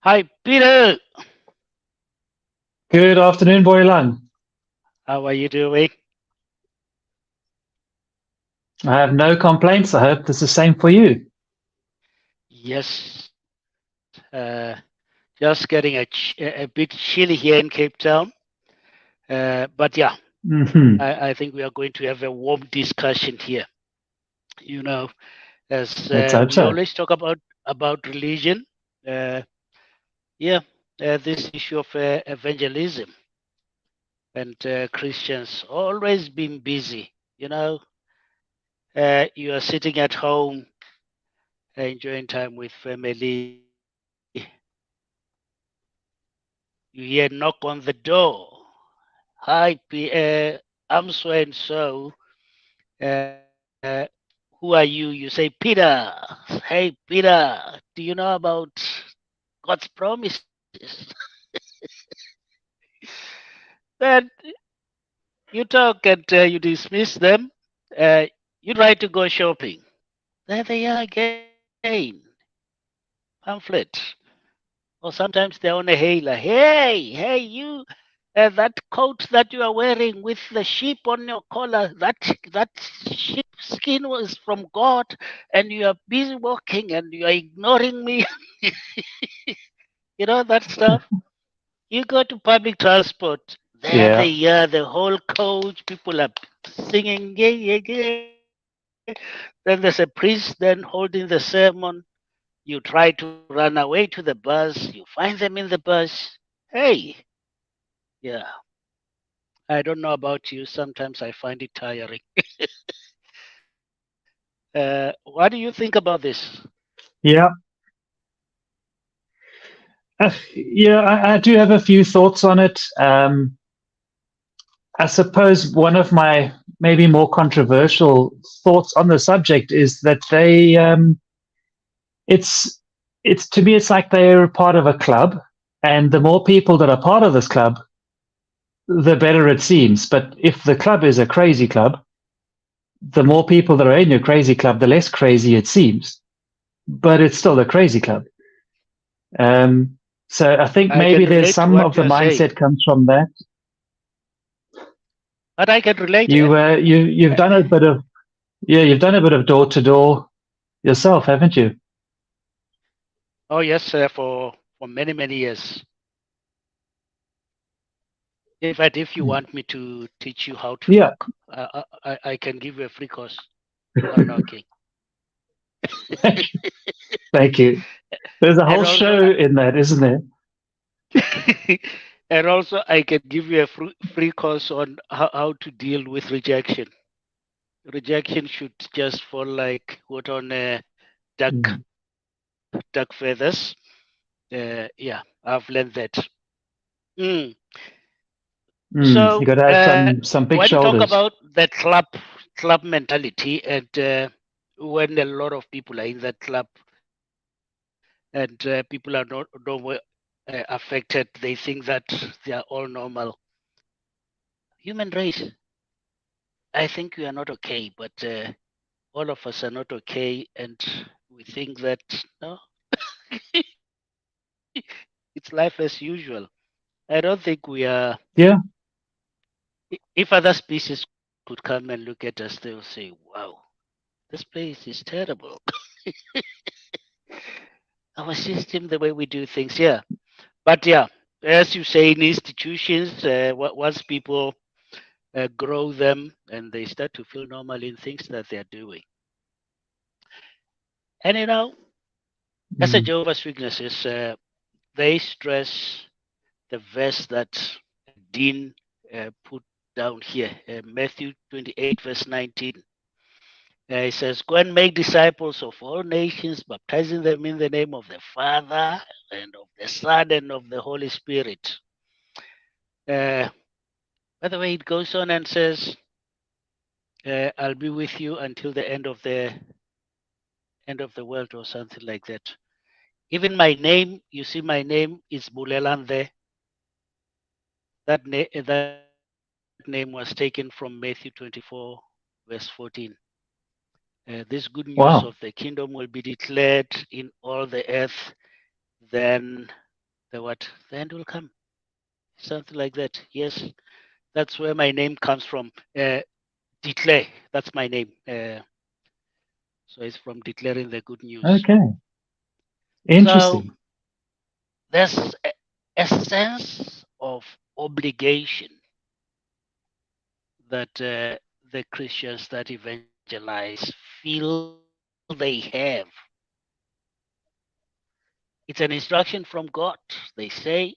Hi, Peter. Good afternoon, Boylan. How are you doing? I have no complaints. I hope it's the same for you. Yes. Just getting a bit chilly here in Cape Town. But yeah, Hmm. I think we are going to have a warm discussion here. You know, as Let's hope we so. always talk about religion. Uh, yeah, this issue of evangelism and Christians always been busy. You are sitting at home, enjoying time with family. You hear knock on the door. Hi, I'm so and so. Uh, who are you? You say Peter. Hey, Peter. Do you know about God's promises? Then you talk and you dismiss them. Uh, you try to go shopping. There they are again. Pamphlet. Or sometimes they're on a hailer. Hey, you, that coat that you are wearing with the sheep on your collar, that sheep skin was from God, and you are busy walking and you are ignoring me. That stuff. You go to public transport. There Yeah. they are, the whole coach. People are singing, yeah, yeah, yeah. Then there's a priest then holding the sermon. You try to run away to the bus. You find them in the bus. Hey, yeah. I don't know about you. Sometimes I find it tiring. What do you think about this? Yeah. Yeah, I do have a few thoughts on it. I suppose one of my maybe more controversial thoughts on the subject is that it's, to me, it's like they're part of a club, and the more people that are part of this club, the better it seems. But if the club is a crazy club, the more people that are in your crazy club, the less crazy it seems. But it's still a crazy club. Um, so I think I can maybe there's relate to some what of the you are saying, mindset comes from that. but I can relate. You've done a bit of, yeah, you've done a bit of door to door yourself, haven't you? Oh yes, for many years. In fact, if you want me to teach you how to Yeah. knock, I can give you a free course on knocking. Thank you. There's a and whole also, show in that, isn't there? and also, I can give you a free course on how to deal with rejection. Rejection should just fall like what on duck Mm. duck feathers. Yeah, I've learned that. Mm. You So got to have some big when you talk shoulders. about the club mentality, and when a lot of people are in that club, and people are not don't affected, they think that they are all normal. Human race, I think we are not okay, but all of us are not okay, and we think that no, it's life as usual. I don't think we are. Yeah. If other species could come and look at us, they'll say, "Wow, this place is terrible." Our system, the way we do things, yeah. But yeah, as you say, in institutions, once people grow them and they start to feel normal in things that they're doing. And as a Mm. Jehovah's Witnesses, they stress the verse that Dean put down here, Matthew 28, verse 19. It says, "Go and make disciples of all nations, baptizing them in the name of the Father and of the Son and of the Holy Spirit." Uh, by the way, it goes on and says, "I'll be with you until the end of the world," or something like that. Even my name, you see, my name is Bulelan there. That name was taken from Matthew 24, verse 14. This good news of the Wow. kingdom will be declared in all the earth. Then what? The end will come. Something like that. Yes, that's where my name comes from. Declare. That's my name. So it's from declaring the good news. Okay. So Interesting. there's a sense of obligation that the Christians that evangelize feel they have. It's an instruction from God. They say,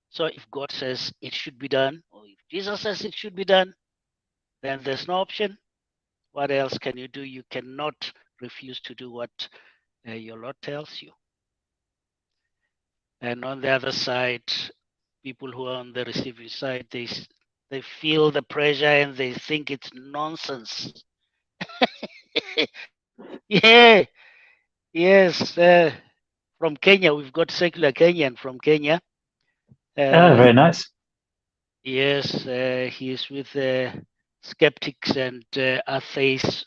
so if God says it should be done, or if Jesus says it should be done, then there's no option. What else can you do? You cannot refuse to do what your Lord tells you. And on the other side, people who are on the receiving side, they feel the pressure and they think it's nonsense. Yeah, yes. From Kenya, we've got secular Kenyan from Kenya. Oh, Uh, very nice. yes, he is with skeptics and atheists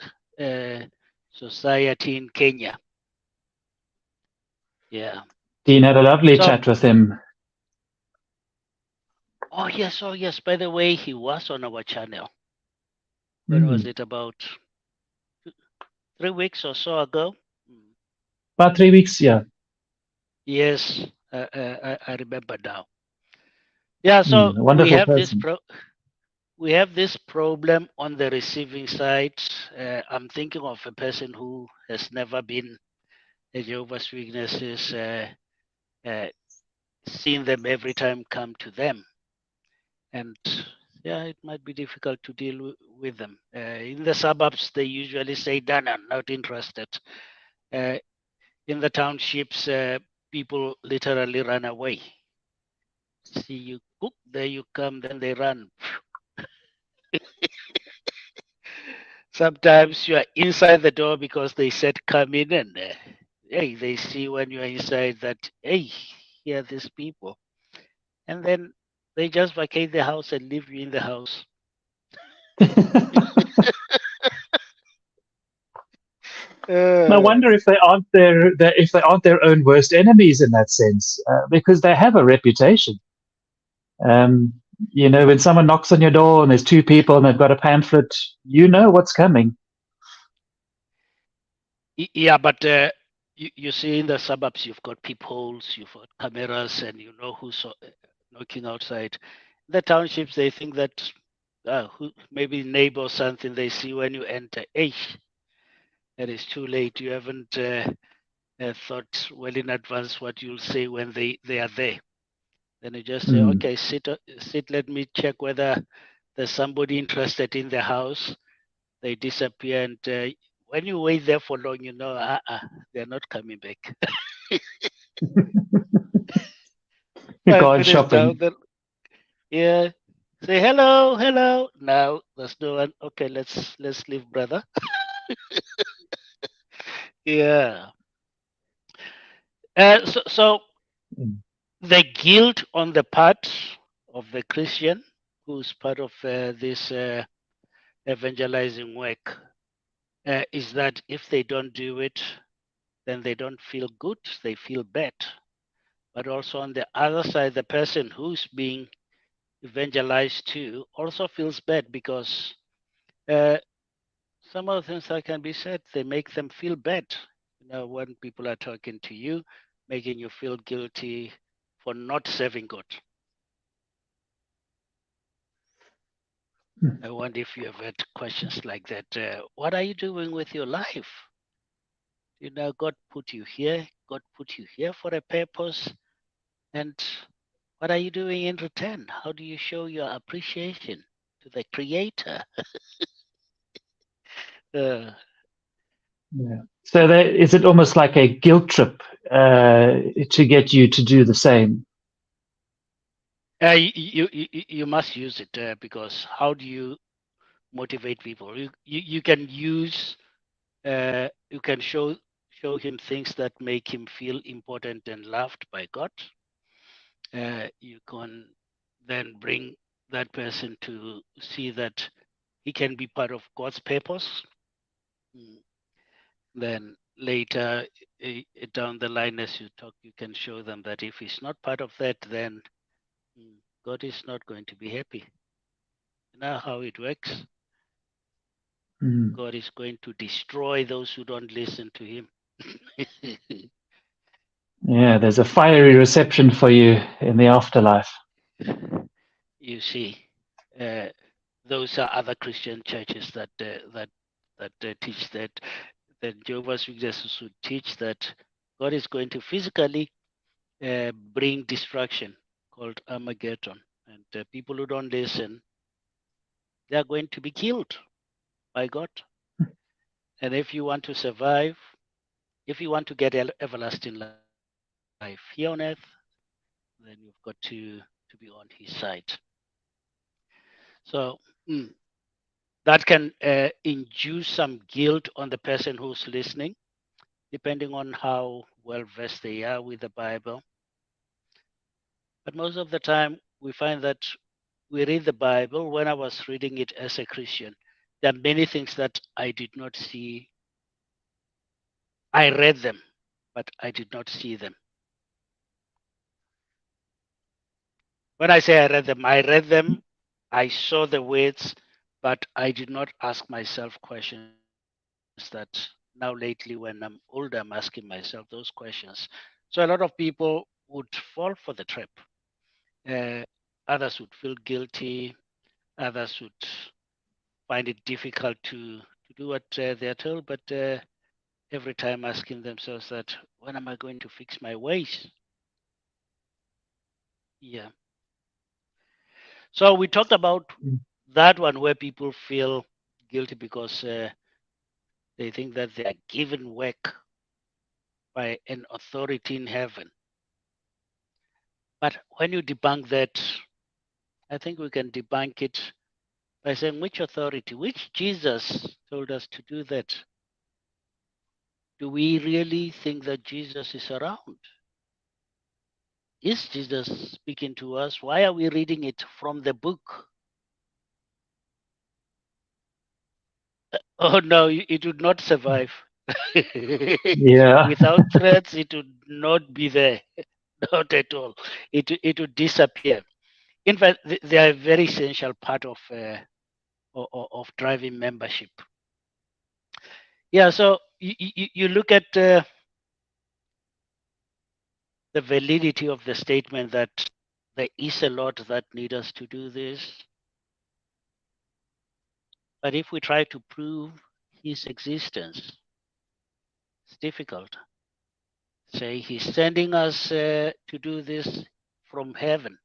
society in Kenya. Yeah. Dean had a lovely So, chat with him. oh yes, oh yes. By the way, he was on our channel. When was it? About 3 weeks or so ago. About 3 weeks, yeah. Yes, I remember now. Yeah. So A wonderful person. we have this problem on the receiving side. I'm thinking of a person who has never been a Jehovah's Witnesses, seen them every time come to them, and yeah, it might be difficult to deal with them. In the suburbs, they usually say, "No, no, not interested." Uh, in the townships, people literally run away. See you cook, there you come, then they run. Sometimes you are inside the door because they said come in, and hey, they see when you are inside that hey, here are these people, and then they just vacate the house and leave you in the house. I Uh, wonder if they aren't their own worst enemies in that sense, because they have a reputation. Um, when someone knocks on your door and there's two people and they've got a pamphlet, you know what's coming. yeah, but you see in the suburbs, you've got peepholes, you've got cameras, and you know who's knocking outside. The townships, they think that maybe neighbor or something they see when you enter. Hey, it is too late. You haven't thought well in advance what you'll say when they are there. Then you just say, Mm. okay, sit. Let me check whether there's somebody interested in the house. They disappear, and when you wait there for long, you know, they're not coming back. Five Gone minutes down, shopping. then yeah, say hello, hello. Now there's no one. Okay, let's leave, brother. Yeah. So Mm. the guilt on the part of the Christian who's part of this evangelizing work is that if they don't do it, then they don't feel good, they feel bad. But also on the other side, the person who's being evangelized to also feels bad because uh, some of the things that can be said, they make them feel bad. When people are talking to you, making you feel guilty for not serving God. Mm. I wonder if you have had questions like that. What are you doing with your life? God put you here. God put you here for a purpose. And what are you doing in return? How do you show your appreciation to the Creator? Uh, Yeah. So is it almost like a guilt trip to get you to do the same? you must use it because how do you motivate people? You can use you can show him things that make him feel important and loved by God. You can then bring that person to see that he can be part of God's purpose. Mm. Then later down the line as you talk, you can show them that if he's not part of that, then God is not going to be happy. You know how it works? God is going to destroy those who don't listen to him. Yeah, there's a fiery reception for you in the afterlife. You see, those are other Christian churches that teach that. The Jehovah's Witnesses would teach that God is going to physically bring destruction called Armageddon, and people who don't listen, they are going to be killed by God. And if you want to survive, if you want to get everlasting life here on earth, then you've got to be on His side. So that can induce some guilt on the person who's listening, depending on how well versed they are with the Bible. But most of the time, we find that we read the Bible. When I was reading it as a Christian, there are many things that I did not see. I read them, but I did not see them. When I say I read them, I saw the words, but I did not ask myself questions that now lately, when I'm older, I'm asking myself those questions. So a lot of people would fall for the trap. Uh, Others would feel guilty. Others would find it difficult to do what they're told, but every time asking themselves that, when am I going to fix my ways? Yeah. So we talked about that one where people feel guilty because they think that they are given work by an authority in heaven. But when you debunk that, I think we can debunk it by saying which authority, which Jesus told us to do that. Do we really think that Jesus is around? Is Jesus speaking to us? Why are we reading it from the book? Oh no, it would not survive. Yeah. Without threats, it would not be there. Not at all. It would disappear. In fact, they are a very essential part of driving membership. Yeah. So you look at the validity of the statement that there is a lot that need us to do this, but if we try to prove his existence, it's difficult. Say he's sending us to do this from heaven.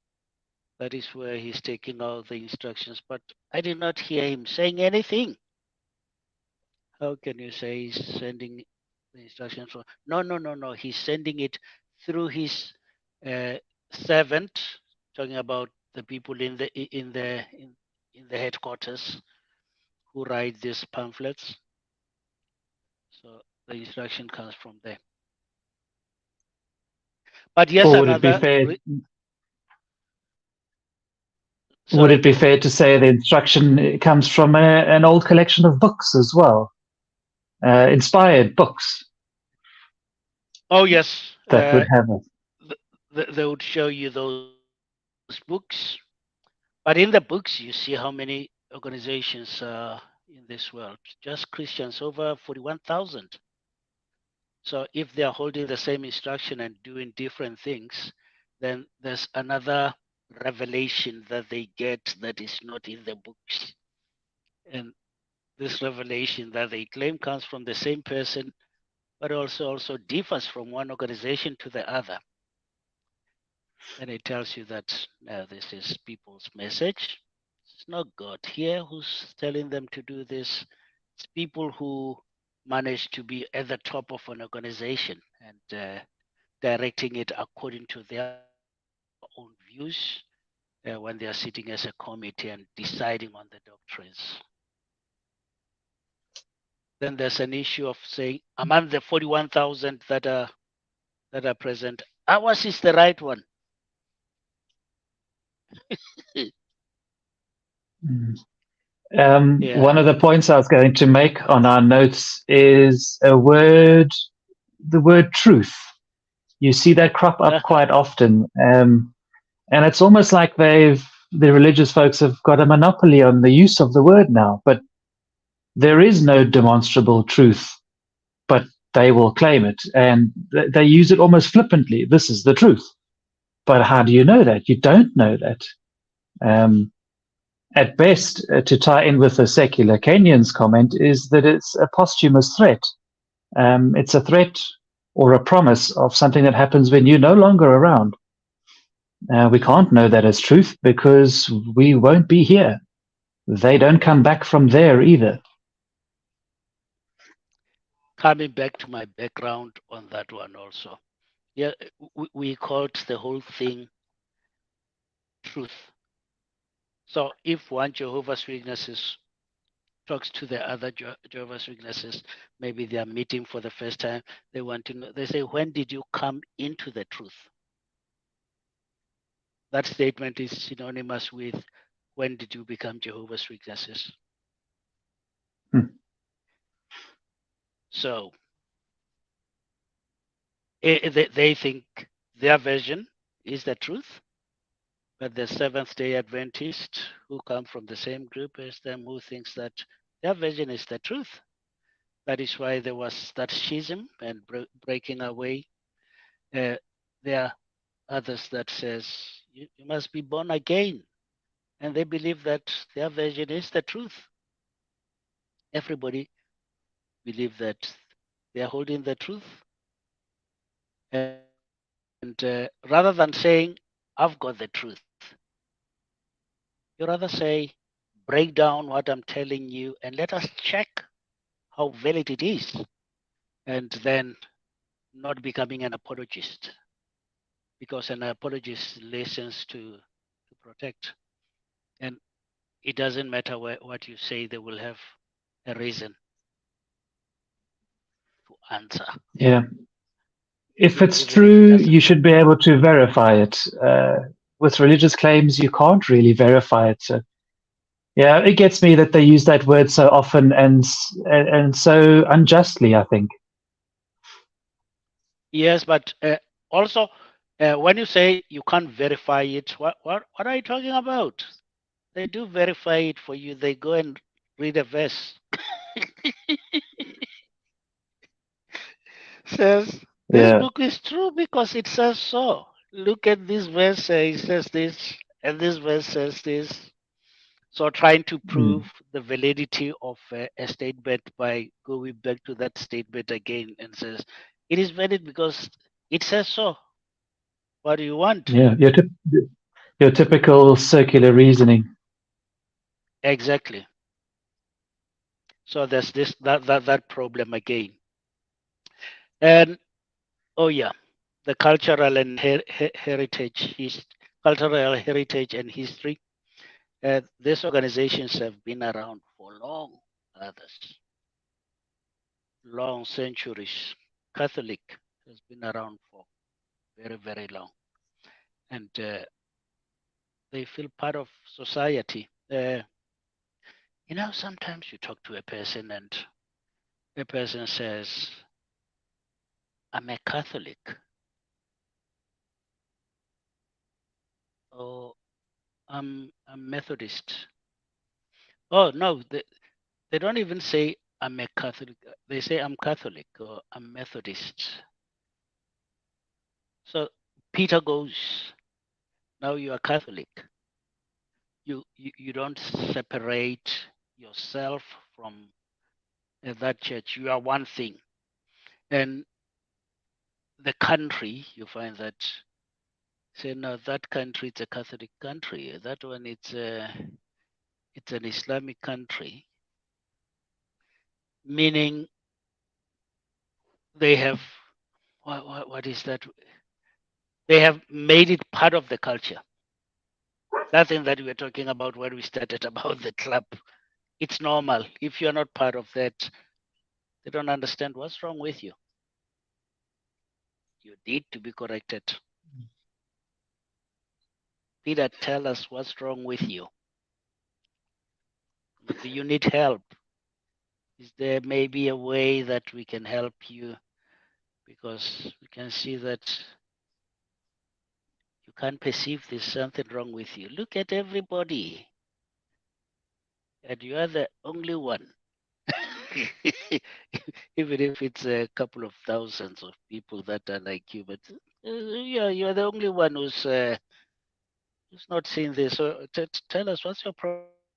That is where he's taking all the instructions. But I did not hear him saying anything. How can you say he's sending the instructions from? No, no, no, no. He's sending it through his uh, servant, talking about the people in the headquarters who write these pamphlets. So the instruction comes from there. But yes, Or would it be another. fair? Would Sorry. it be fair to say the instruction comes from an old collection of books as well, inspired books Oh yes. that would have a They would show you those books, but in the books you see how many organizations in this world. Just Christians over 41,000. So if they are holding the same instruction and doing different things, then there's another revelation that they get that is not in the books. And this revelation that they claim comes from the same person, but also differs from one organization to the other. And it tells you that now this is people's message. It's not God here who's telling them to do this. It's people who manage to be at the top of an organization and directing it according to their own views when they are sitting as a committee and deciding on the doctrines. Then there's an issue of saying among the 41,000 that are present, ours is the right one. One of the points I was going to make on our notes is the word truth. You see that crop up quite often. And it's almost like the religious folks have got a monopoly on the use of the word now, but there is no demonstrable truth, but they will claim it, and they use it almost flippantly. This is the truth. But how do you know that? You don't know that. At best, to tie in with the secular Kenyan's comment, is that it's a posthumous threat. It's a threat or a promise of something that happens when you're no longer around. We can't know that as truth because we won't be here. They don't come back from there either. Coming back to my background on that one also. Yeah, we called the whole thing truth. So if one Jehovah's Witnesses talks to the other Jehovah's Witnesses, maybe they are meeting for the first time, they want to know, they say, when did you come into the truth? That statement is synonymous with, when did you become Jehovah's Witnesses? So they think their version is the truth, but the Seventh-day Adventists who come from the same group as them, who thinks that their version is the truth. That is why there was that schism and breaking away. There are others that says you must be born again, and they believe that their version is the truth. Everybody believe that they are holding the truth, and rather than saying I've got the truth, you rather say break down what I'm telling you and let us check how valid it is, and then not becoming an apologist, because an apologist listens to protect, and it doesn't matter what you say, they will have a reason to answer. Yeah. If it's true, you should be able to verify it. With religious claims, you can't really verify it. So, yeah, it gets me that they use that word so often and so unjustly, I think. Yes, but also when you say you can't verify it, what are you talking about? They do verify it for you. They go and read a verse. Says this book is true because it says so. Look at this verse, it says this, and this verse says this. So trying to prove the validity of a statement by going back to that statement again and says, it is valid because it says so. What do you want? Yeah, your typical circular reasoning. Exactly. So there's that problem again. And oh yeah, the cultural and cultural heritage and history. These organizations have been around for long centuries. Catholic has been around for very, very long, and they feel part of society. Sometimes you talk to a person and a person says, "I'm a Catholic," or "I'm a Methodist." Oh no, they don't even say I'm a Catholic. They say I'm Catholic or I'm Methodist. So Peter goes, now you are Catholic. You don't separate yourself from that church. You are one thing. And the country, you find that say no, that country it's a Catholic country. That one it's an Islamic country. Meaning they have what is that? They have made it part of the culture. That thing that we were talking about when we started about the club, it's normal. If you're not part of that, they don't understand what's wrong with you. You need to be corrected. Peter, tell us what's wrong with you. Do you need help? Is there maybe a way that we can help you? Because we can see that you can't perceive there's something wrong with you. Look at everybody, and you are the only one. Even if it's a couple of thousands of people that are like you, but yeah, you're the only one who's not seeing this. So tell us, what's your problem?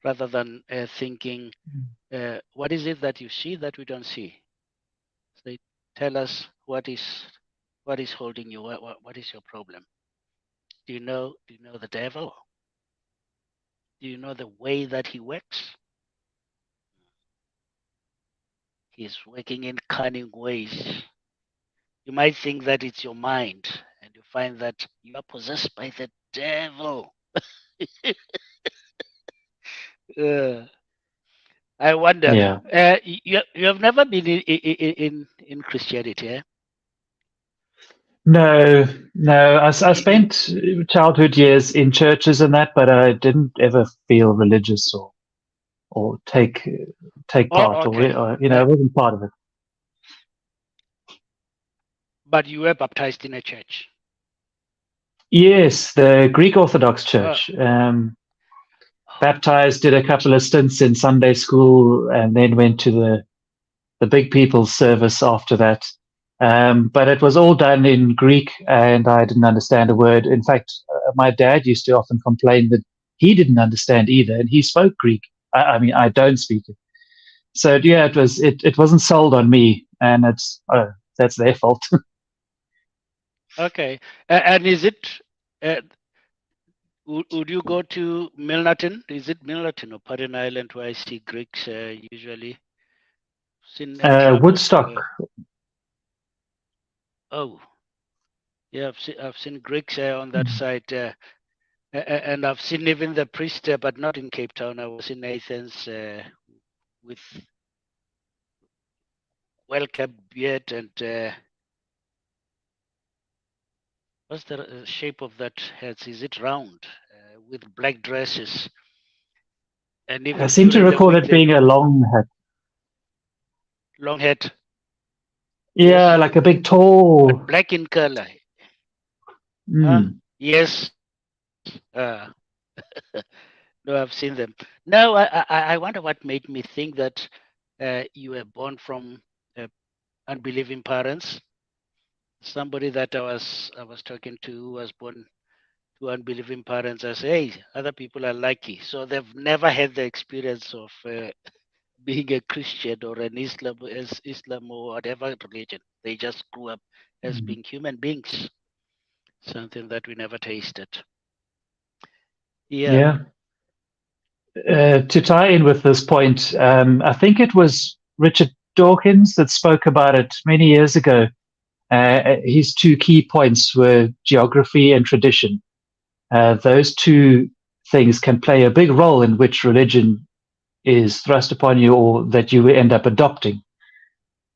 Rather than thinking, what is it that you see that we don't see? So tell us what is holding you. What is your problem? Do you know the devil? Do you know the way that he works? He's working in cunning ways. You might think that it's your mind, and you find that you are possessed by the devil. uh, I wonder. Yeah. You have never been in Christianity, eh? No, no. I You, spent childhood years in churches and that, but I didn't ever feel religious or take oh, part, okay. or I wasn't part of it. But you were baptized in a church. Yes, the Greek Orthodox Oh, Church. oh, Baptized, did a couple of stints in Sunday school, and then went to the big people's service after that. But it was all done in Greek, and I didn't understand a word. In fact, my dad used to often complain that he didn't understand either, and he spoke Greek. I mean, I don't speak it. So yeah, it wasn't sold on me, and that's their fault. okay. And is it? Uh, would you go to Milnerton? Is it Milnerton or Parin Island where I see Greeks usually? Seen a club of. Woodstock. Oh, yeah, I've seen Greeks on that side. And I've seen even the priest, but not in Cape Town. I was in Athens with well-kept beard and what's the shape of that head? Is it round with black dresses? And I even seem to during the recall week, it they being a long hat. long head, Yeah, yes, like a big but tall. black in color. Huh? Mm, Yes. No, I've seen them. No, I wonder what made me think that you were born from uh, unbelieving parents. Somebody that I was talking to who was born to unbelieving parents. I say, hey, other people are lucky, so they've never had the experience of being a Christian or an Islam or whatever religion. They just grew up as mm. being human beings, something that we never tasted. Yeah, Yeah. To tie in with this point, I think it was Richard Dawkins that spoke about it many years ago. His two key points were geography and tradition. Those two things can play a big role in which religion is thrust upon you or that you end up adopting.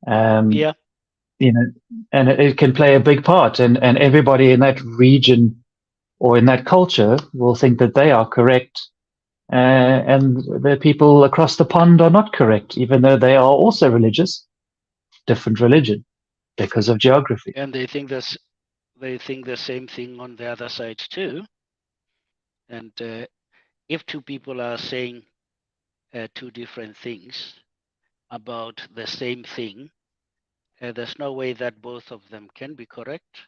Um, yeah, you know, and it can play a big part, and everybody in that region or in that culture will think that they are correct, and the people across the pond are not correct, even though they are also religious, different religion because of geography. and they think the same thing on the other side too. And if two people are saying two different things about the same thing, there's no way that both of them can be correct,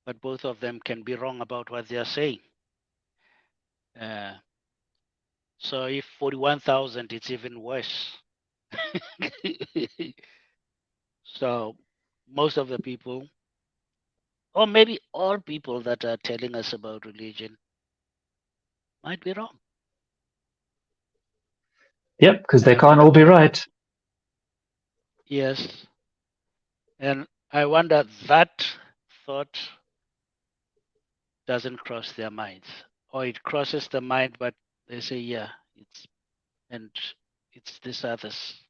but both of them can be wrong about what they are saying. Uh, so if 41,000, it's even worse. So most of the people, or maybe all people that are telling us about religion, might be wrong. Yep, because they can't And all be right. yes, and I wonder that thought doesn't cross their minds, or it crosses the mind, but they say, yeah, and it's this others.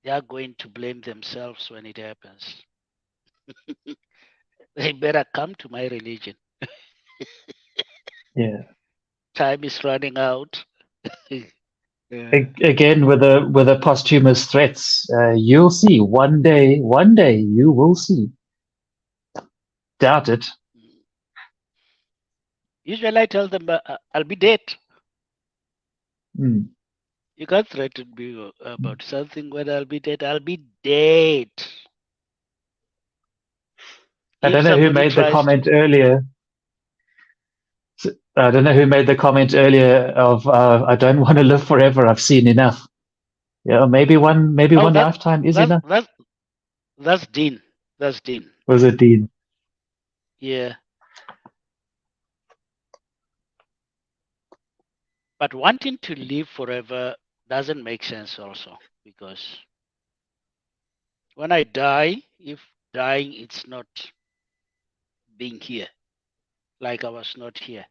They are going to blame themselves when it happens. They better come to my religion. Yeah. time is running out. Again, with the posthumous threats, you'll see one day you will see. Doubt it. Usually I tell them I'll be dead. Mm. You can't threaten me about something when I'll be dead. I'll be dead. I If don't know who somebody made the tries to, comment earlier. I don't know who made the comment earlier of I don't want to live forever. I've seen enough. Yeah, maybe one oh, lifetime is that enough. that's Dean. That's Dean. Was it, Dean? Yeah. But wanting to live forever doesn't make sense also, because when I die, if dying it's not being here, like I was not here.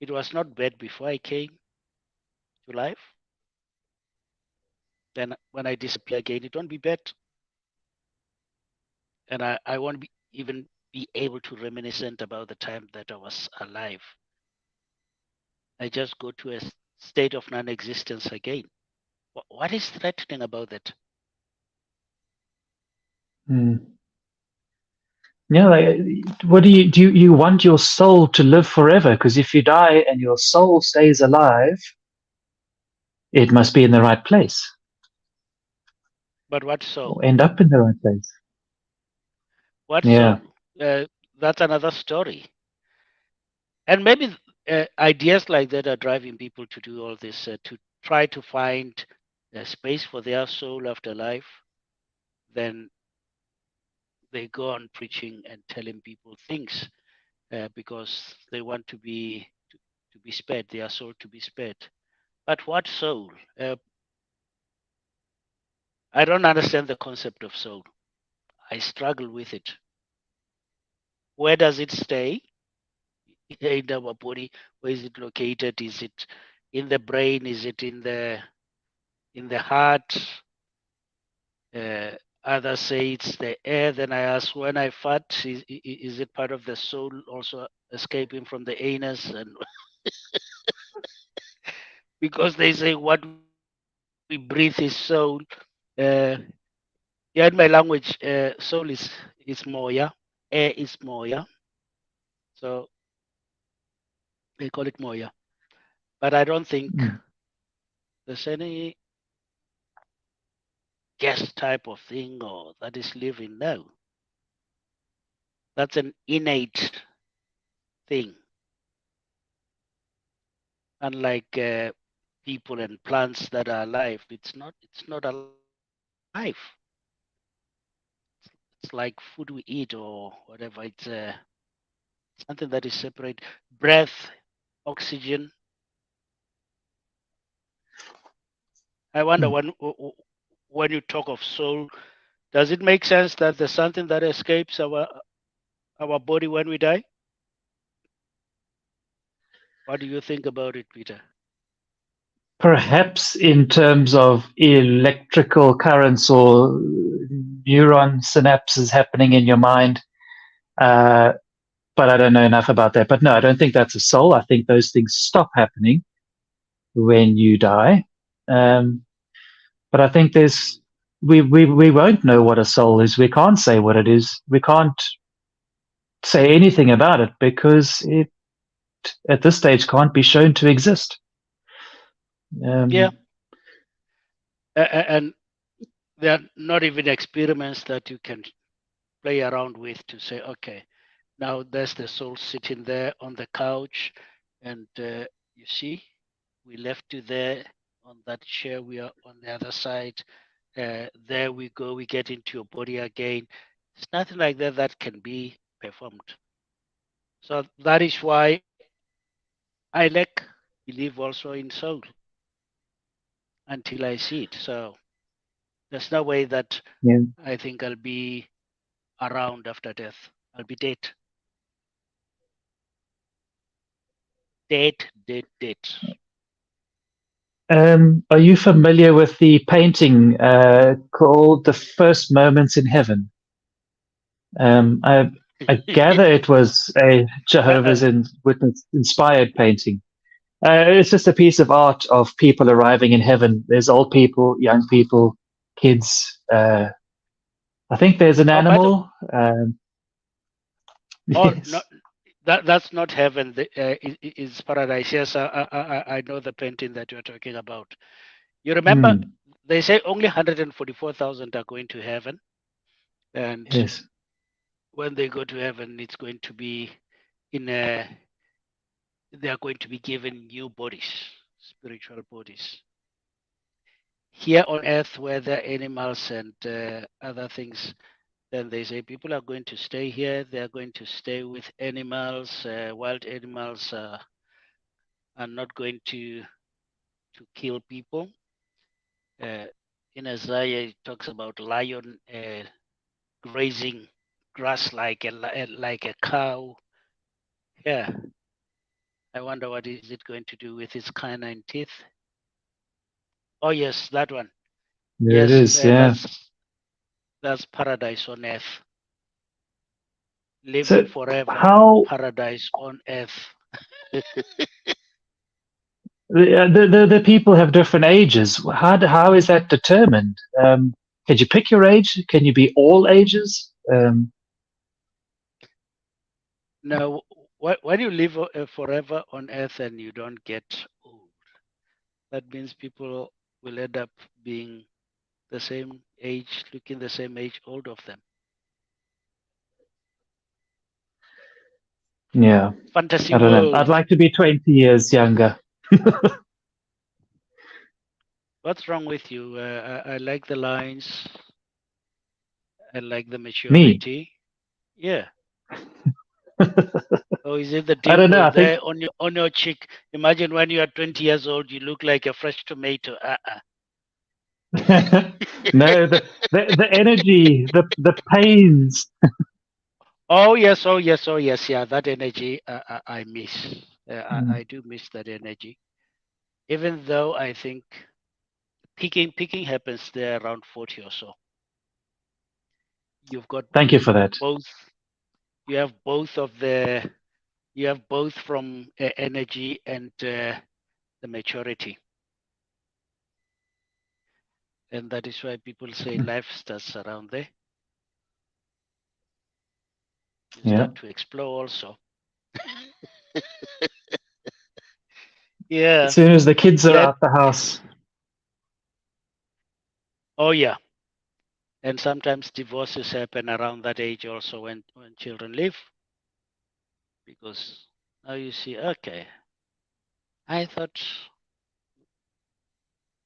It was not bad before I came to life. Then when I disappear again, it won't be bad. And I won't even be able to reminiscent about the time that I was alive. I just go to a state of non-existence again. What is threatening about that? Mm. Yeah, like, what do you want your soul to live forever? Because if you die and your soul stays alive, it must be in the right place But what soul? or end up in the right place. What Yeah. soul? That's another story. And maybe ideas like that are driving people to do all this, to try to find a space for their soul after life. Then they go on preaching and telling people things because they want to be spared, their soul to be spared. But what soul? I don't understand the concept of soul. I struggle with it. Where does it stay in our body? Where is it located? Is it in the brain? Is it in the heart? Uh, Others say it's the air. Then I ask, when I fart, is it part of the soul also escaping from the anus? And because they say what we breathe is soul. Uh, yeah, in my language, soul is moya, air is moya. So they call it moya. But I don't think Mm. there's any gas type of thing or that is living. No, that's an innate thing. Unlike people and plants that are alive, it's not alive. It's like food we eat or whatever. It's something that is separate. Breath, oxygen. I wonder, Mm. when you talk of soul, does it make sense that there's something that escapes our body when we die? What do you think about it, Peter? Perhaps in terms of electrical currents or neuron synapses happening in your mind. But I don't know enough about that. But no, I don't think that's a soul. I think those things stop happening when you die. But I think we won't know what a soul is. We can't say what it is. We can't say anything about it because it at this stage can't be shown to exist. Yeah, Um, and there are not even experiments that you can play around with to say, okay, now there's the soul sitting there on the couch, and you see, we left you there on that chair. We are on the other side. There we go. We get into your body again. It's nothing like that that can be performed. So that is why I like believe also in soul until I see it. So there's no way that yeah. I think I'll be around after death. I'll be dead. Dead, dead, dead. Are you familiar with the painting called "The First Moments in Heaven"? I gather it was a uh, Jehovah's Witness inspired painting. It's just a piece of art of people arriving in heaven. There's old people, young people, kids. I think there's an animal. Oh, Yes. no, that's not heaven. It's paradise. Yes, I know the painting that you're talking about. You remember, they say only 144,000 are going to heaven, and Yes. when they go to heaven, it's going to be in a. They are going to be given new bodies, spiritual bodies. Here on earth, where there are animals and other things, then they say people are going to stay here. They are going to stay with animals. Wild animals are not going to kill people. In Isaiah, it talks about lion grazing grass like a cow. Yeah, I wonder what is it going to do with its canine teeth. Oh yes, that one. There it Yes, is. Yeah. that's paradise on earth. Living So forever, how paradise on earth. the people have different ages. How is that determined? Can you pick your age? Can you be all ages? Now, when you live forever on earth and you don't get old, that means people will end up being the same age, looking the same age, old of them. Yeah. Fantasy I don't know. I'd world. like to be 20 years younger. What's wrong with you? I like the lines. I like the Me. maturity. Yeah. Oh, is it the I don't know. dimple I think there on your cheek? Imagine when you are 20 years old, you look like a fresh tomato. no, the energy, the pains. Oh yes, oh yes, oh yes. Yeah, that energy I miss. I do miss that energy. Even though I think picking happens there around 40 or so. You've got Thank you for that. both. You have both of the. You have both from energy and the maturity, and that is why people say life starts around there. You Yeah. start to explore also. Yeah. As soon as the kids are out the house. Oh yeah. And sometimes divorces happen around that age also when children leave. Because now you see, okay, I thought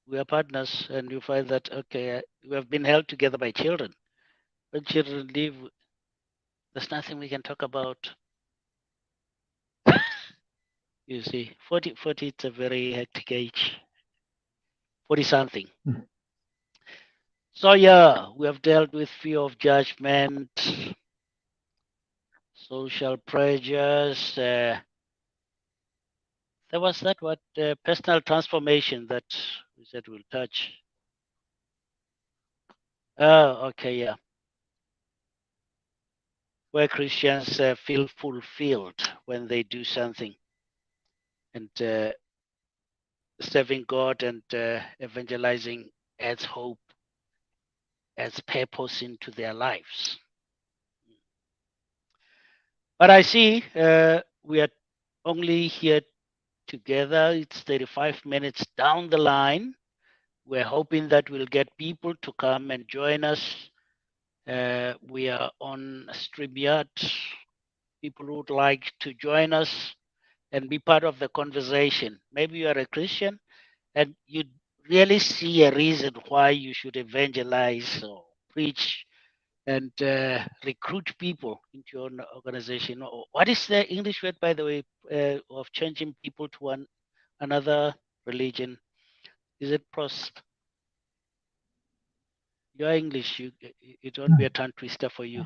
we are partners, and you find that, okay, we have been held together by children. When children leave, there's nothing we can talk about. You see, 40 it's a very hectic age. 40 something. So yeah, we have dealt with fear of judgment, social pressures. There was that what personal transformation that we said we'll touch. Oh, okay, yeah. Where Christians feel fulfilled when they do something, and serving God and evangelizing adds hope, adds purpose into their lives. But I see we are only here together. It's 35 minutes down the line. We're hoping that we'll get people to come and join us. We are on StreamYard. People who would like to join us and be part of the conversation. Maybe you are a Christian and you really see a reason why you should evangelize or preach and recruit people into your organization. What is the English word, by the way, of changing people to another religion? Is it Your English, it won't be a tongue twister for you.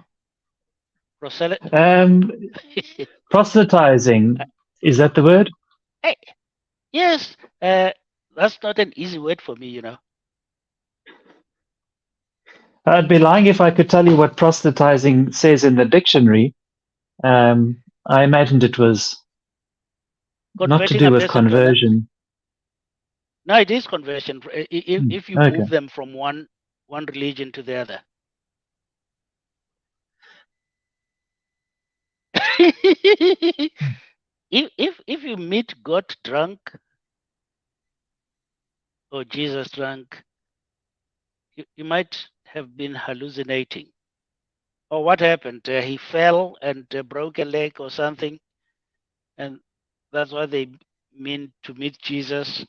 Proselytizing, is that the word? Hey, yes, that's not an easy word for me, I'd be lying if I could tell you what proselytizing says in the dictionary. I imagined it was Not to Converting do a with person to another. conversion. No, it is conversion. If you Okay. move them from one religion to the other. if you meet God drunk or Jesus drunk, you might have been hallucinating. Or what happened? He fell and broke a leg or something, and that's what they mean to meet Jesus.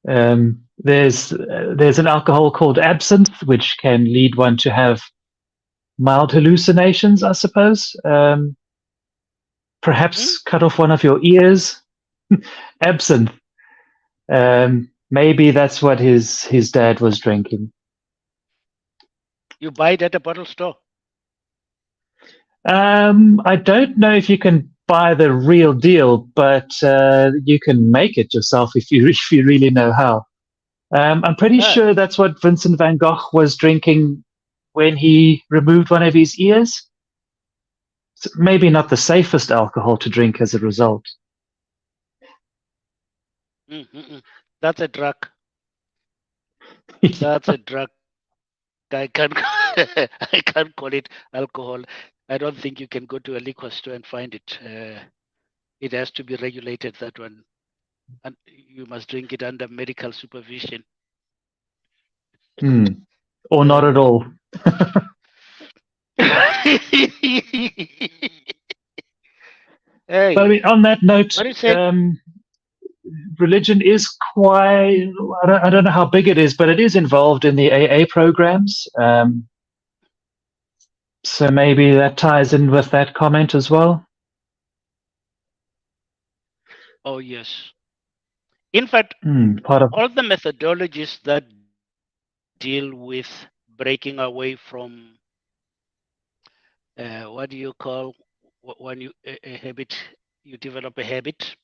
There's an alcohol called absinthe, which can lead one to have mild hallucinations, I suppose. Perhaps cut off one of your ears. Absinthe. Maybe that's what his dad was drinking. You buy it at a bottle store. I don't know if you can buy the real deal, but you can make it yourself if you really know how. I'm pretty sure that's what Vincent van Gogh was drinking when he removed one of his ears. So maybe not the safest alcohol to drink as a result. That's a drug. That's a drug. I can't I can't call it alcohol. I don't think you can go to a liquor store and find it. It has to be regulated, that one, and you must drink it under medical supervision. Or not at all. Hey, But I mean, on that note, what do you say? religion is quite, I don't know how big it is, but it is involved in the AA programs. So maybe that ties in with that comment as well. Oh, yes. In fact, Part of all the methodologies that deal with breaking away from what do you call when you a habit, you develop a habit,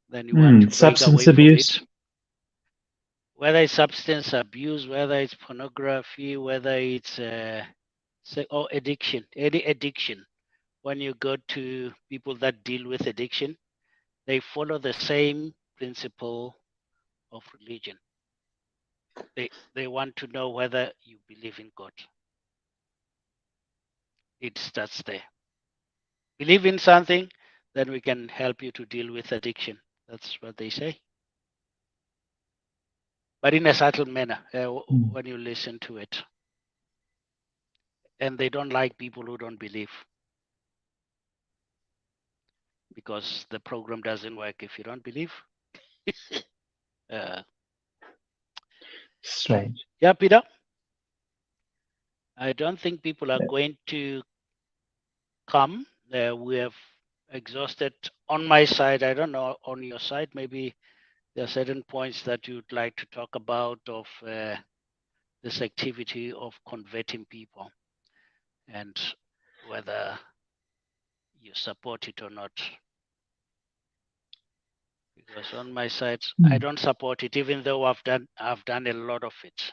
then you want to break substance away from abuse. it, whether it's substance abuse, whether it's pornography, whether it's or addiction, any addiction. When you go to people that deal with addiction, they follow the same principle of religion. They want to know whether you believe in God. It starts there. Believe in something, then we can help you to deal with addiction. That's what they say. But in a subtle manner, when you listen to it. And they don't like people who don't believe, because the program doesn't work if you don't believe. Strange. Yeah, Peter. I don't think people are going to come. We have exhausted on my side. I don't know on your side. Maybe there are certain points that you'd like to talk about of this activity of converting people, and whether you support it or not. Because on my side, I don't support it, even though I've done a lot of it.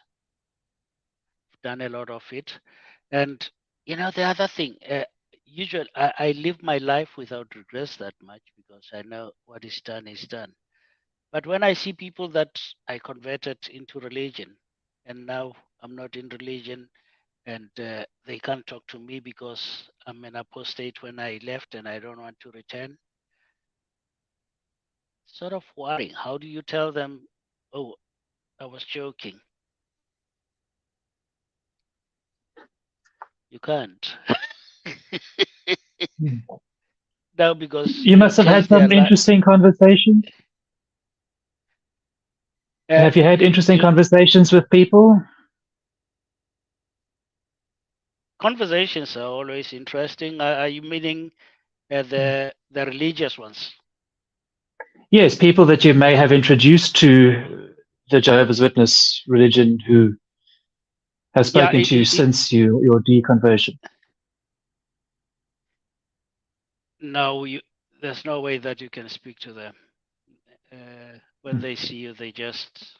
And the other thing, usually I live my life without regrets that much, because I know what is done is done. But when I see people that I converted into religion, and now I'm not in religion, and they can't talk to me because I'm an apostate when I left and I don't want to return, sort of worrying. How do you tell them, oh, I was joking? You can't. No, because You you must have change had their some life. interesting conversations. Have you had interesting conversations with people? Conversations are always interesting. Are you meaning the religious ones? Yes, people that you may have introduced to the Jehovah's Witness religion who have spoken to you since your deconversion. No, there's no way that you can speak to them. When they see you, they just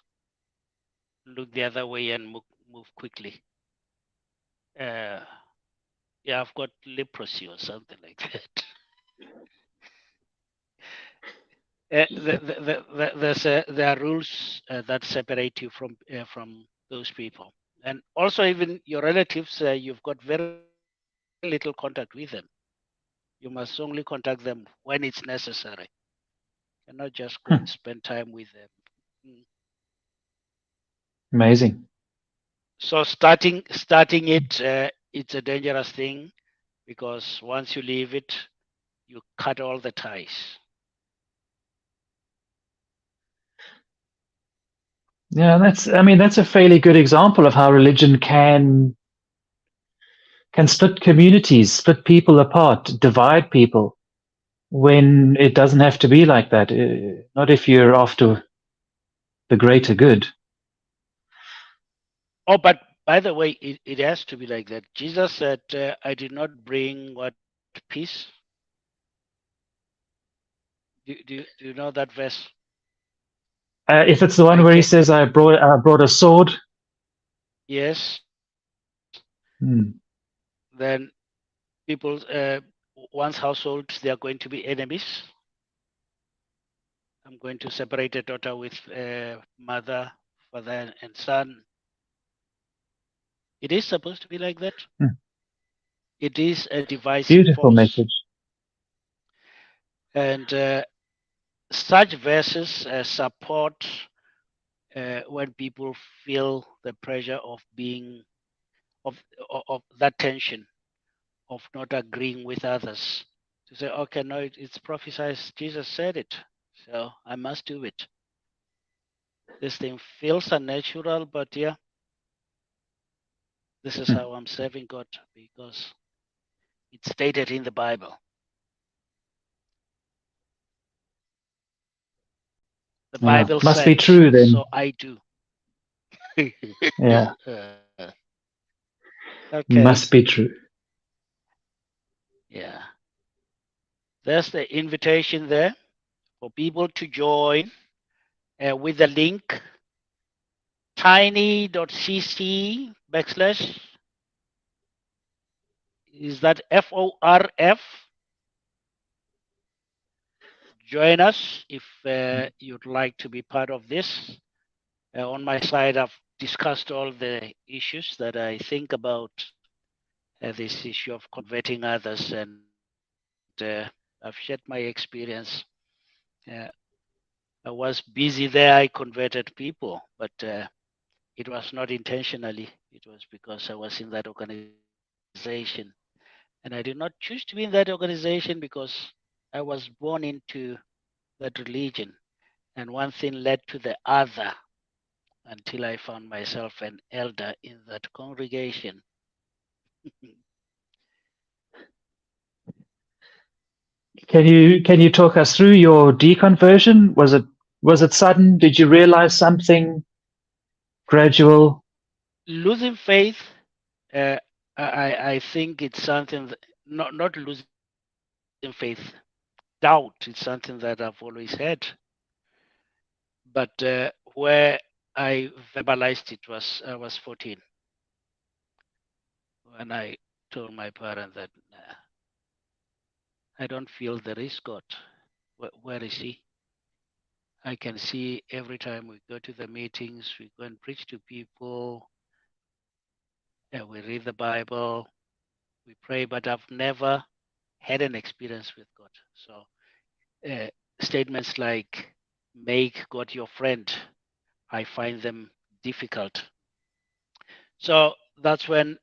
look the other way and move quickly. Yeah, I've got leprosy or something like that. There are rules that separate you from those people, and also even your relatives. You've got very little contact with them. You must only contact them when it's necessary. You cannot just go and Hmm. spend time with them. Mm. Amazing. So starting it, it's a dangerous thing because once you leave it, you cut all the ties. Yeah, that's a fairly good example of how religion can split communities, split people apart, divide people when it doesn't have to be like that. Not if you're after the greater good. Oh, but by the way, it has to be like that. Jesus said, "I did not bring what peace." Do you know that verse? If it's the I one where he can. says, I brought a sword. Yes. Hmm. Then people, one's household, they are going to be enemies. I'm going to separate a daughter with mother, father, and son. It is supposed to be like that. Hmm. It is a divisive Beautiful force. message. And such verses support when people feel the pressure of being of that tension of not agreeing with others to say, okay, no, it's prophesied, Jesus said it, so I must do it. This thing feels unnatural, but yeah, this is Hmm. how I'm serving God because it's stated in the Bible. The Yeah, Bible must be said, true then. so I do. Yeah, Okay, must be true. yeah. There's the invitation there for people to join with the link tiny.cc backslash, is that FORF? Join us if you'd like to be part of this. On my side, I've discussed all the issues that I think about this issue of converting others, and I've shared my experience. Uh, I was busy there, I converted people, but it was not intentionally. It was because I was in that organization. And I did not choose to be in that organization because I was born into that religion. And one thing led to the other until I found myself an elder in that congregation. Can you talk us through your deconversion? Was it sudden? Did you realize something gradual? Losing faith, uh, I think it's something that, not losing faith, doubt. It's something that I've always had. But where I verbalized it was I was 14 when I told my parents that nah, I don't feel there is God. Where is He? I can see every time we go to the meetings, we go and preach to people, we read the Bible, we pray, but I've never had an experience with God. So uh, statements like "make God your friend," I find them difficult. So that's when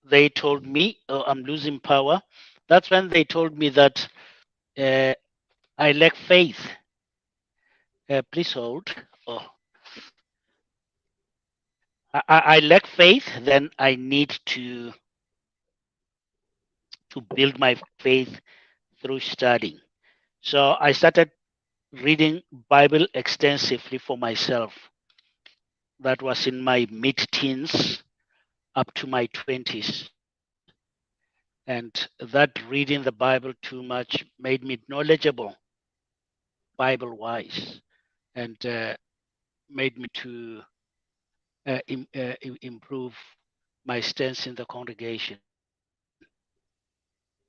they told me, oh, I'm losing power. That's when they told me that uh, I lack faith. Please hold. Oh, I lack faith. Then I need to build my faith through studying. So I started reading Bible extensively for myself. That was in my mid-teens up to my 20s. And that reading the Bible too much made me knowledgeable, Bible wise, and made me to improve my stance in the congregation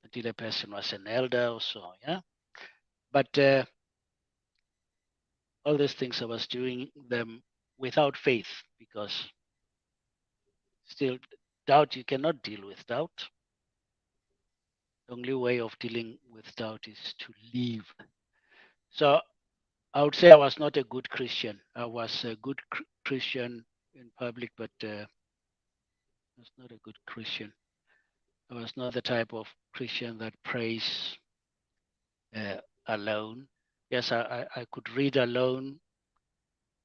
until a person was an elder or so. Yeah, but all these things I was doing them without faith, because still doubt, you cannot deal with doubt. The only way of dealing with doubt is to leave. So I would say I was not a good Christian. I was a good Christian in public, but I was not a good Christian. I was not the type of Christian that prays alone. Yes, I could read alone,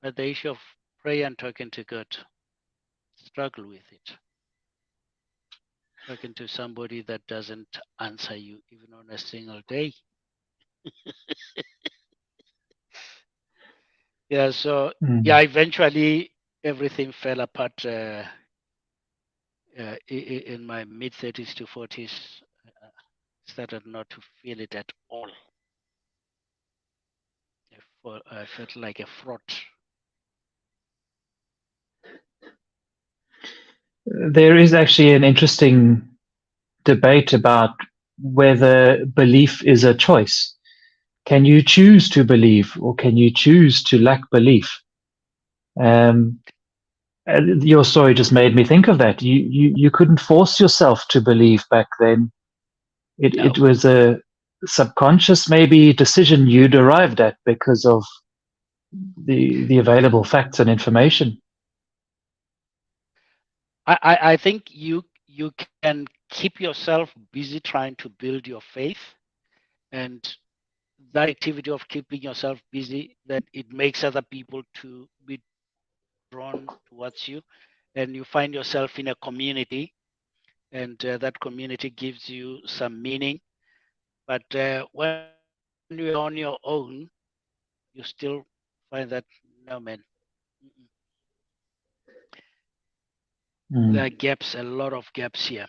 but the issue of prayer and talking to God, struggle with it. Talking to somebody that doesn't answer you even on a single day. Yeah, so yeah, eventually everything fell apart in my mid 30s to 40s. Started not to feel it at all. I felt like a fraud. There is actually an interesting debate about whether belief is a choice. Can you choose to believe, or can you choose to lack belief? Your story just made me think of that. You couldn't force yourself to believe back then. It No, was a subconscious maybe decision you'd arrived at because of the available facts and information. I think you can keep yourself busy trying to build your faith, and that activity of keeping yourself busy, that it makes other people to be drawn towards you, and you find yourself in a community, and that community gives you some meaning. But when you're on your own, you still find that, no, man, there are gaps, a lot of gaps here.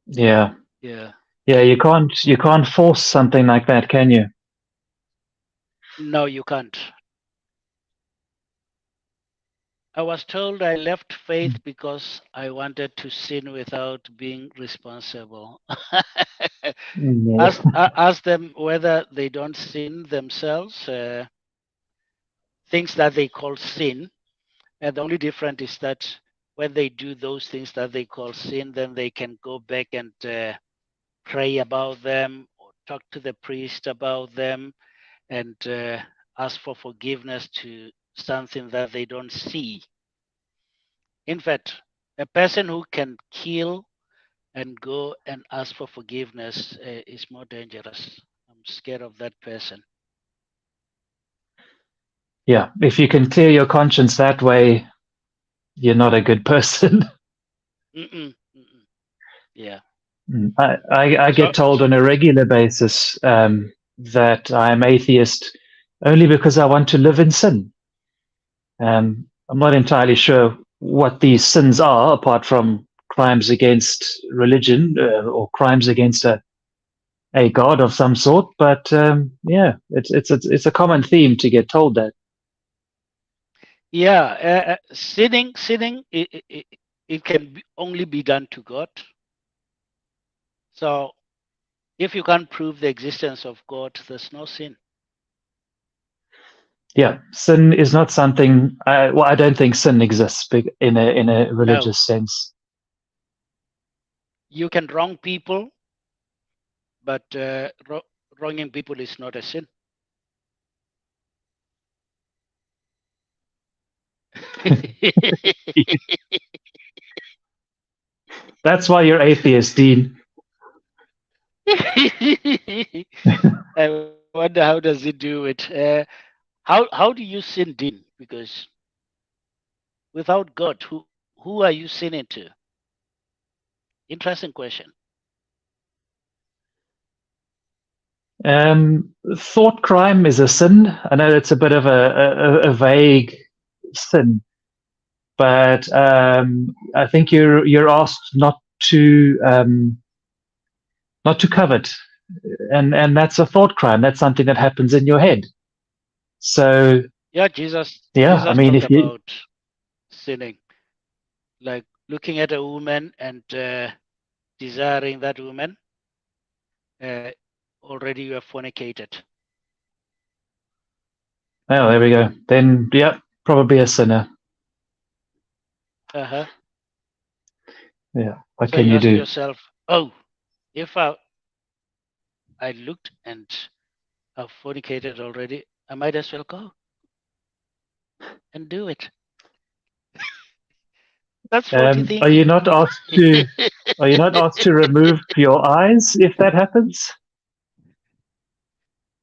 Yeah. Yeah. Yeah, you can't force something like that, can you? No, you can't. I was told I left faith because I wanted to sin without being responsible. Yeah. Ask them whether they don't sin themselves, things that they call sin. And the only difference is that when they do those things that they call sin, then they can go back and pray about them or talk to the priest about them, and ask for forgiveness to something that they don't see. In fact, a person who can kill and go and ask for forgiveness is more dangerous. I'm scared of that person. Yeah, if you can clear your conscience that way, you're not a good person. Mm-mm, mm-mm. Yeah. I So, get told on a regular basis that I'm atheist only because I want to live in sin. I'm not entirely sure what these sins are, apart from crimes against religion or crimes against a god of some sort. But yeah, it's a common theme to get told that. yeah, sinning, it can only be done to God. So, if you can't prove the existence of God, there's no sin. Yeah, sin is not something. Well, I don't think sin exists in a No, religious sense. you can wrong people, but wronging people is not a sin. That's why you're atheist, Dean. I wonder how does it do it? How do you sin, Dean? Because without God, who are you sinning to? Interesting question. Thought crime is a sin. I know it's a bit of a vague sin, but I think you're asked not to covet, and that's a thought crime. That's something that happens in your head. So Yeah, Jesus yeah, I Jesus mean, talked if you about sinning, like looking at a woman and desiring that woman. Uh, already you have fornicated. Oh, there we go. Then, yeah, probably a sinner. Uh-huh. Yeah. What So can you you ask do? yourself, oh, if I looked and I've fornicated already, I might as well go and do it. That's faulty Are thinking. you not asked to? Are you not asked to remove your eyes if that happens?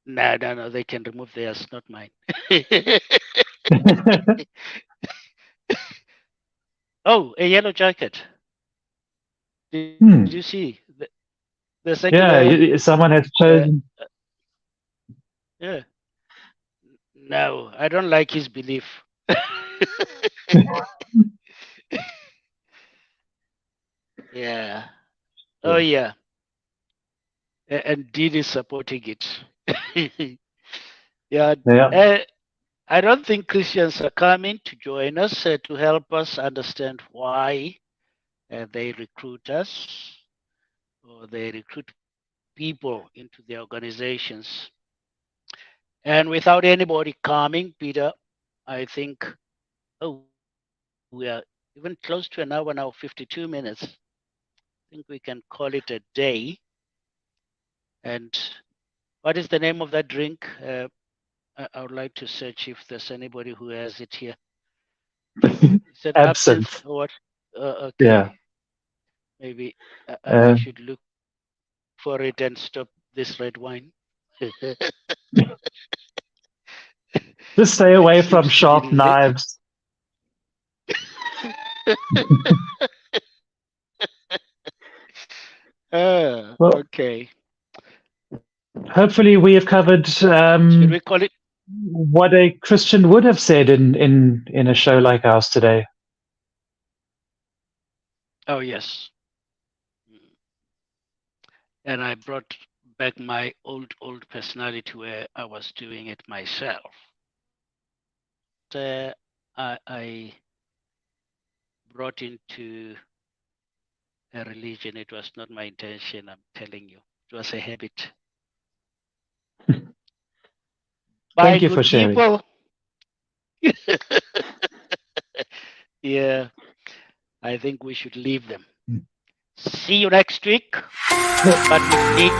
No, they can remove theirs, not mine. Oh, a yellow jacket. Did you see the secular? Yeah, someone has chosen. Yeah. No, I don't like his belief. Yeah. Oh, yeah. And Dean is supporting it. Yeah. Yeah. I don't think Christians are coming to join us to help us understand why they recruit us or they recruit people into their organizations. And without anybody coming, Peter, I think, oh, we are even close to an hour now, 52 minutes. I think we can call it a day. And what is the name of that drink? I would like to search if there's anybody who has it here. Is it absinthe Absinthe. or what? Okay. Yeah. Maybe I should look for it and stop this red wine. Just stay It away from seems to be sharp lit. knives. Well, Okay. hopefully we have covered Should we call it? what a Christian would have said in a show like ours today. Oh, yes. And I brought back my old personality where I was doing it myself. I brought into a religion. It was not my intention, I'm telling you. It was a habit. Thank you Good for sharing. people. Yeah, I think we should leave them. See you next week. But we need